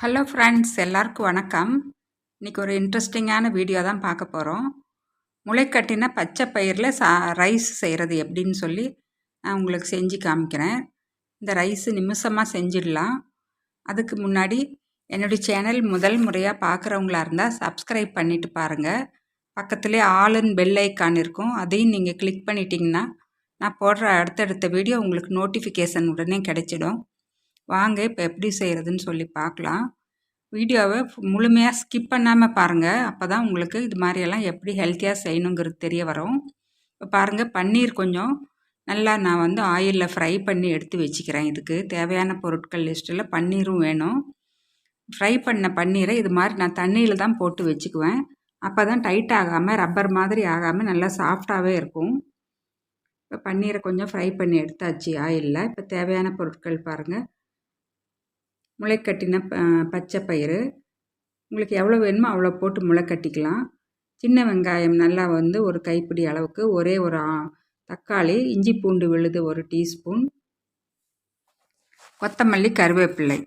Hello friends, எல்லாருக்கும் வணக்கம். இன்றைக்கி ஒரு இன்ட்ரெஸ்டிங்கான வீடியோ தான் பார்க்க போகிறோம். முளைக்கட்டின பச்சை பயிரில் ரைஸ் செய்கிறது எப்படின்னு சொல்லி நான் உங்களுக்கு செஞ்சு காமிக்கிறேன். இந்த ரைஸு நிமிஷமாக செஞ்சிடலாம். அதுக்கு முன்னாடி என்னுடைய சேனல் முதல் முறையாக பார்க்குறவங்களா இருந்தால் சப்ஸ்கிரைப் பண்ணிவிட்டு பாருங்கள். பக்கத்துலேயே ஆல்னு பெல் ஐக்கான் இருக்கும், அதையும் நீங்கள் கிளிக் பண்ணிட்டீங்கன்னா நான் போடுற அடுத்தடுத்த வீடியோ உங்களுக்கு நோட்டிஃபிகேஷன் உடனே கிடைச்சிடும். வாங்க இப்போ எப்படி செய்கிறதுன்னு சொல்லி பார்க்கலாம். வீடியோவை முழுமையாக ஸ்கிப் பண்ணாமல் பாருங்கள். அப்போ தான் உங்களுக்கு இது மாதிரியெல்லாம் எப்படி ஹெல்த்தியாக செய்யணுங்கிறது தெரிய வரும். இப்போ பாருங்கள், பன்னீர் கொஞ்சம் நல்லா நான் ஆயிலில் ஃப்ரை பண்ணி எடுத்து வச்சுக்கிறேன். இதுக்கு தேவையான பொருட்கள் லிஸ்ட்டில் பன்னீரும் வேணும். ஃப்ரை பண்ண பன்னீரை இது மாதிரி நான் தண்ணியில் தான் போட்டு வச்சுக்குவேன். அப்போ தான் டைட் ஆகாமல் ரப்பர் மாதிரி ஆகாமல் நல்லா சாஃப்டாகவே இருக்கும். இப்போ பன்னீரை கொஞ்சம் ஃப்ரை பண்ணி எடுத்தாச்சு ஆயிலில். இப்போ தேவையான பொருட்கள் பாருங்கள். முளைக்கட்டின பச்சை பயிறு உங்களுக்கு எவ்வளோ வேணுமோ அவ்வளோ போட்டு முளைக்கட்டிக்கலாம். சின்ன வெங்காயம் நல்லா ஒரு கைப்பிடி அளவுக்கு, ஒரே ஒரு தக்காளி, இஞ்சி பூண்டு விழுது 1 டீஸ்பூன், கொத்தமல்லி, கருவேப்பிள்ளை,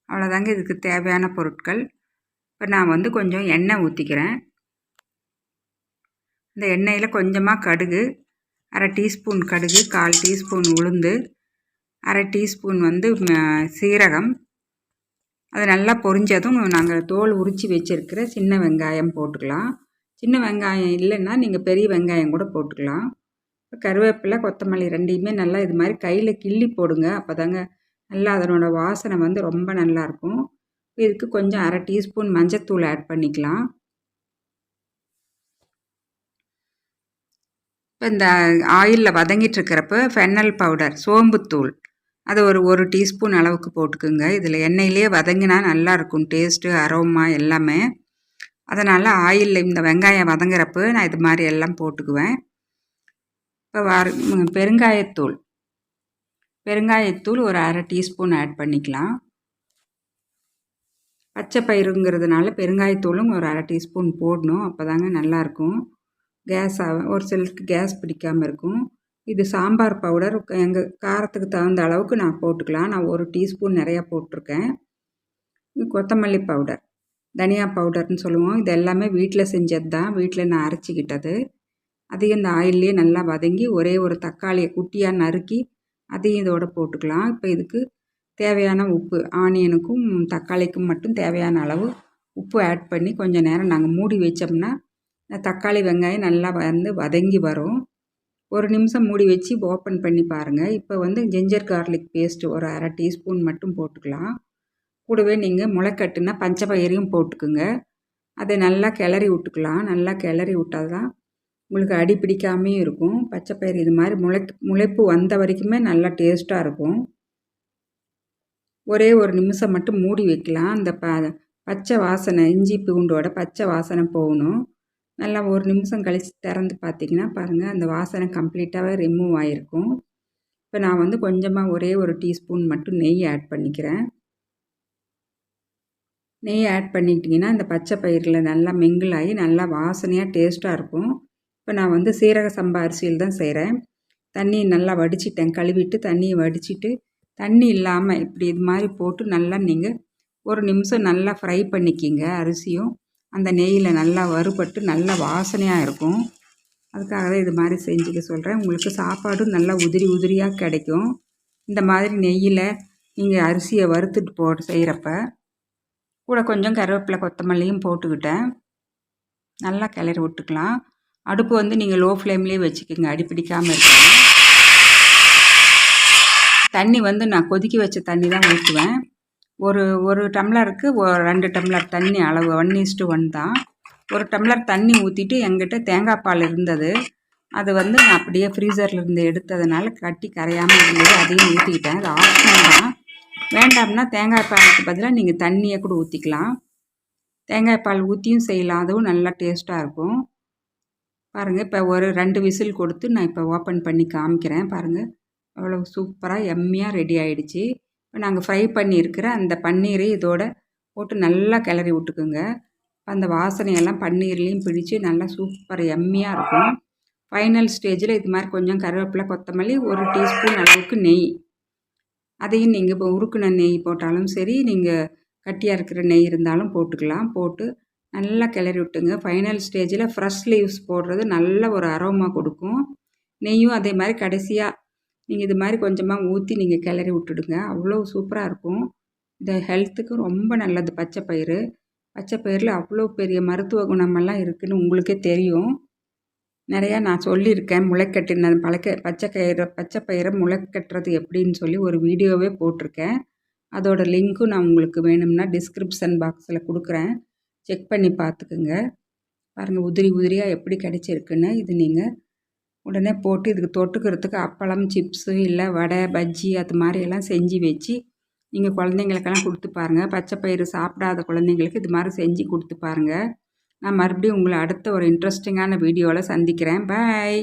அவ்வளோதாங்க இதுக்கு தேவையான பொருட்கள். இப்போ நான் கொஞ்சம் எண்ணெய் ஊற்றிக்கிறேன். இந்த எண்ணெயில் கொஞ்சமாக கடுகு, 1/2 டீஸ்பூன் கடுகு, 1/4 டீஸ்பூன் உளுந்து, 1/2 டீஸ்பூன் சீரகம். அது நல்லா பொரிஞ்சதும் நாங்கள் தோல் உரித்து வச்சுருக்கிற சின்ன வெங்காயம் போட்டுக்கலாம். சின்ன வெங்காயம் இல்லைன்னா நீங்கள் பெரிய வெங்காயம் கூட போட்டுக்கலாம். கருவேப்பிலை, கொத்தமல்லி ரெண்டையுமே நல்லா இது மாதிரி கையில் கிள்ளி போடுங்க. அப்போ தாங்க நல்லா அதனோட வாசனை ரொம்ப நல்லாயிருக்கும். இதுக்கு கொஞ்சம் 1/2 டீஸ்பூன் மஞ்சத்தூள் ஆட் பண்ணிக்கலாம். இப்போ இந்த ஆயிலில் வதங்கிட்டு இருக்கிறப்ப ஃபென்னல் பவுடர், சோம்புத்தூள், அது ஒரு டீஸ்பூன் அளவுக்கு போட்டுக்குங்க. இதில் எண்ணெயிலே வதங்கினா நல்லாயிருக்கும் டேஸ்ட்டு, அரோமா எல்லாமே. அதனால் ஆயிலில் இந்த வெங்காயம் வதங்குறப்போ நான் இது மாதிரி எல்லாம் போட்டுக்குவேன். இப்போ பெருங்காயத்தூள் ஒரு 1/2 டீஸ்பூன் ஆட் பண்ணிக்கலாம். பச்சை பயிருங்கிறதுனால பெருங்காயத்தூளும் ஒரு 1/2 டீஸ்பூன் போடணும். அப்போ தாங்க நல்லாயிருக்கும். ஒரு சிலருக்கு கேஸ் பிடிக்காமல் இருக்கும். இது சாம்பார் பவுடர், எங்கள் காரத்துக்கு தகுந்த அளவுக்கு நான் போட்டுக்கலாம். நான் 1 டீஸ்பூன் நிறையா போட்டிருக்கேன். கொத்தமல்லி பவுடர், தனியா பவுடர்னு சொல்லுவோம். இது எல்லாமே வீட்டில் செஞ்சது தான், வீட்டில் நான் அரைச்சிக்கிட்டது. அதையும் இந்த ஆயிலே நல்லா வதங்கி ஒரே ஒரு தக்காளியை குட்டியாக நறுக்கி அதையும் இதோட போட்டுக்கலாம். இப்போ இதுக்கு தேவையான உப்பு, ஆனியனுக்கும் தக்காளிக்கும் மட்டும் தேவையான அளவு உப்பு ஆட் பண்ணி கொஞ்சம் நேரம் நாங்கள் மூடி வச்சோம்னா தக்காளி வெங்காயம் நல்லா வதங்கி வரும். 1 நிமிஷம் மூடி வச்சு ஓப்பன் பண்ணி பாருங்கள். இப்போ ஜிஞ்சர் கார்லிக் பேஸ்ட்டு ஒரு 1/2 டீஸ்பூன் மட்டும் போட்டுக்கலாம். கூடவே நீங்கள் முளைக்கட்டுனா பச்சை பயிரையும் போட்டுக்குங்க. அதை நல்லா கிளறி விட்டுக்கலாம். நல்லா கிளறி விட்டால் தான் உங்களுக்கு அடி பிடிக்காமையும் இருக்கும். பச்சை பயிர் இது மாதிரி முளைப்பு வந்த வரைக்குமே நல்லா டேஸ்ட்டாக இருக்கும். ஒரே 1 நிமிஷம் மட்டும் மூடி வைக்கலாம். அந்த பச்சை வாசனை, இஞ்சி பூண்டோட பச்சை வாசனை போகணும். நல்லா 1 நிமிஷம் கழித்து திறந்து பார்த்திங்கன்னா பாருங்கள், அந்த வாசனை கம்ப்ளீட்டாகவே ரிமூவ் ஆகிருக்கும். இப்போ நான் கொஞ்சமாக ஒரே 1 டீஸ்பூன் மட்டும் நெய் ஆட் பண்ணிக்கிறேன். நெய் ஆட் பண்ணிக்கிட்டிங்கன்னா இந்த பச்சை பயிரில் நல்லா மிங்கிள் ஆகி நல்லா வாசனையாக டேஸ்ட்டாக இருக்கும். இப்போ நான் சீரக சம்பா அரிசியில் தான் செய்கிறேன். தண்ணி நல்லா வடிச்சிட்டேன், கழுவிட்டு தண்ணியை வடிச்சிட்டு தண்ணி இல்லாமல் இப்படி இது மாதிரி போட்டு நல்லா நீங்கள் 1 நிமிஷம் நல்லா ஃப்ரை பண்ணிக்கிங்க. அரிசியும் அந்த நெய்யில் நல்லா வறுபட்டு நல்லா வாசனையாக இருக்கும். அதுக்காக தான் இது மாதிரி செஞ்சுக்க சொல்கிறேன். உங்களுக்கு சாப்பாடும் நல்லா உதிரி உதிரியாக கிடைக்கும். இந்த மாதிரி நெய்யில் நீங்கள் அரிசியை வறுத்துட்டு போட்டு செய்கிறப்ப கூட கொஞ்சம் கருவேப்பிலை, கொத்தமல்லியும் போட்டுக்கிட்டேன். நல்லா கிளறி விட்டுக்கலாம். அடுப்பு நீங்கள் லோ ஃப்ளேம்லேயே வச்சுக்கோங்க, அடி பிடிக்காமல் இருக்கணும். தண்ணி நான் கொதிக்க வச்ச தண்ணி தான் ஊற்றுவேன். ஒரு டம்ளருக்கு 2 டம்ளர் தண்ணி அளவு, 1:1 தான். 1 டம்ளர் தண்ணி ஊற்றிட்டு என்கிட்ட தேங்காய் பால் இருந்தது. அது நான் அப்படியே ஃப்ரீசர்லேருந்து எடுத்ததுனால கட்டி கரையாமல் இருந்தது, அதையும் ஊற்றிக்கிட்டேன். அது ஆப்ஷனல் தான். வேண்டாம்னா தேங்காய் பாலுக்கு பதிலாக நீங்கள் தண்ணியை கூட ஊற்றிக்கலாம். தேங்காய் பால் ஊற்றியும் செய்யலாம், அதுவும் நல்லா டேஸ்ட்டாக இருக்கும். பாருங்கள், இப்போ ஒரு 2 விசில் கொடுத்து நான் இப்போ ஓப்பன் பண்ணி காமிக்கிறேன். பாருங்கள், அவ்வளோ சூப்பராக எம்மியாக ரெடி ஆகிடுச்சு. இப்போ நாங்கள் ஃப்ரை பண்ணியிருக்கிற அந்த பன்னீரை இதோட போட்டு நல்லா கிளறி விட்டுக்குங்க. அந்த வாசனையெல்லாம் பன்னீர்லேயும் பிடிச்சி நல்லா சூப்பர் எம்மியாக இருக்கும். ஃபைனல் ஸ்டேஜில் இது மாதிரி கொஞ்சம் கருவேப்பிலை, கொத்தமல்லி, 1 டீஸ்பூன் அளவுக்கு நெய் அதையும் நீங்கள் இப்போ உருக்குன நெய் போட்டாலும் சரி, நீங்கள் கட்டியாக இருக்கிற நெய் இருந்தாலும் போட்டுக்கலாம். போட்டு நல்லா கிளறி விட்டுங்க. ஃபைனல் ஸ்டேஜில் ஃப்ரெஷ் லீவ்ஸ் போடுறது நல்ல ஒரு அரோமா கொடுக்கும். நெய்யும் அதே மாதிரி கடைசியாக நீங்கள் இது மாதிரி கொஞ்சமாக ஊற்றி நீங்கள் கிளறி விட்டுடுங்க. அவ்வளோ சூப்பராக இருக்கும். இந்த ஹெல்த்துக்கு ரொம்ப நல்லது பச்சை பயிறு. பச்சை பயிரில் அவ்வளோ பெரிய மருத்துவ குணமெல்லாம் இருக்குதுன்னு உங்களுக்கே தெரியும். நிறையா நான் சொல்லியிருக்கேன். முளைக்கட்டின பச்சை பயிரை முளைக்கட்டுறது எப்படின்னு சொல்லி ஒரு வீடியோவே போட்டிருக்கேன். அதோட லிங்க்கும் நான் உங்களுக்கு வேணும்னா டிஸ்கிரிப்ஷன் பாக்ஸில் கொடுக்குறேன். செக் பண்ணி பார்த்துக்குங்க. பாருங்கள் உதிரி உதிரியாக எப்படி கிடச்சிருக்குன்னு. இது நீங்கள் உடனே போட்டு இதுக்கு தொட்டுக்கிறதுக்கு அப்பளம், சிப்ஸு இல்லை வடை, பஜ்ஜி அது மாதிரியெல்லாம் செஞ்சு வச்சு நீங்கள் குழந்தைங்களுக்கெல்லாம் கொடுத்து பாருங்கள். பச்சை பயிறு சாப்பிடாத குழந்தைங்களுக்கு இது மாதிரி செஞ்சு கொடுத்து பாருங்கள். நான் மறுபடியும் உங்களை அடுத்த ஒரு இன்ட்ரெஸ்டிங்கான வீடியோவில் சந்திக்கிறேன். பாய்.